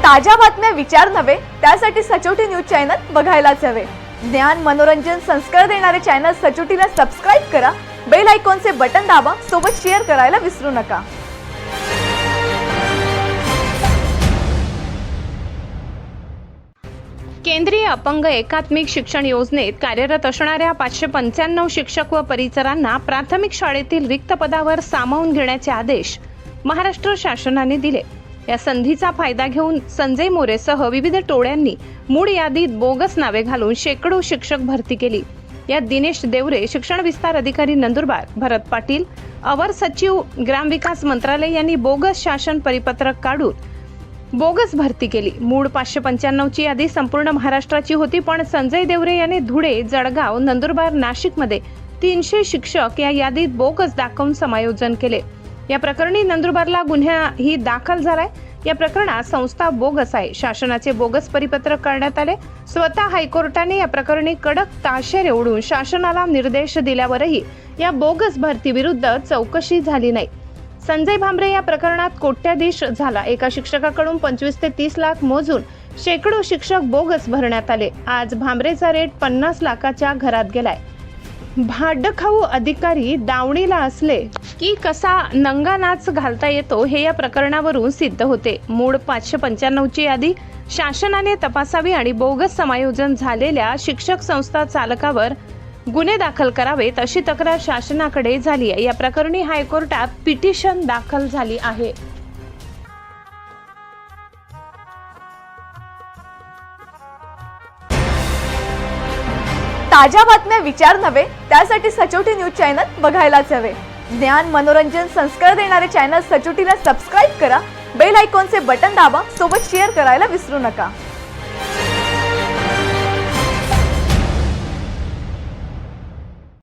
ताज्या बातम्या विचार नव्हे त्यासाठी सचोटी न्यूज चॅनल बघायलाच हवे। ज्ञान मनोरंजन संस्कार देणारे चॅनल सचोटीला सबस्क्राइब करा, बेल आयकॉनचे बटन दाबा, सोबत शेअर करायला विसरू नका। केंद्रीय अपंग एकात्मिक शिक्षण योजनेत कार्यरत असणाऱ्या 595 शिक्षक व परिचरांना प्राथमिक शाळेतील रिक्त पदावर सामावून घेण्याचे आदेश महाराष्ट्र शासनाने दिले। या संधीचा फायदा घेऊन संजय मोरेसह विविध टोळ्यांनी मूळ यादीत बोगस नावे घालून शेकडो शिक्षक भरती केली। यात दिनेश देवरे शिक्षण विस्तार अधिकारी नंदुरबार, भरत पाटील अवर सचिव ग्रामविकास मंत्रालय यांनी बोगस शासन परिपत्रक काढून बोगस भरती केली। मूळ 595 ची यादी संपूर्ण महाराष्ट्राची होती, पण संजय देवरे यांनी धुळे, जळगाव, नंदुरबार, नाशिकमध्ये 300 शिक्षक या यादीत बोगस दाखवून समायोजन केले। या प्रकरणी नंदुरबारला गुन्हाही दाखल झालाय। या प्रकरणात संस्था बोगस आहे, शासनाचे बोगस परिपत्रक करण्यात आले। स्वतः हायकोर्टाने या प्रकरणी कडक ताशेरे ओढून शासनाला निर्देश दिल्यावरही या बोगस भरती विरुद्ध चौकशी झाली नाही। संजय भांबरे या प्रकरणात कोट्याधीश झाला। एका शिक्षकाकडून 25 ते 30 लाख मोजून शेकडो शिक्षक बोगस भरण्यात आले। आज भांबरेचा रेट 50 लाखाच्या घरात गेलाय। भाडखाऊ अधिकारी दावणीला असले की कसा नंगा नाच घालता येतो हे या प्रकरणावरून सिद्ध होते। मूळ 595 ची यादी शासनाने तपासावी आणि बोगस समायोजन झालेल्या शिक्षक संस्था चालकावर गुन्हे दाखल करावेत अशी तक्रार शासनाकडे झाली आहे। या प्रकरणी हायकोर्टात पिटिशन दाखल झाली आहे। ताज्या बातम्या विचार नव्हे त्यासाठी सचोटी न्यूज चॅनल बघायलाच हवे। ज्ञान मनोरंजन संस्कार देणारे चॅनल सचोटीला सबस्क्राइब करा, बेल आयकॉनचे बटन दाबा, सोबत शेअर करायला विसरू नका।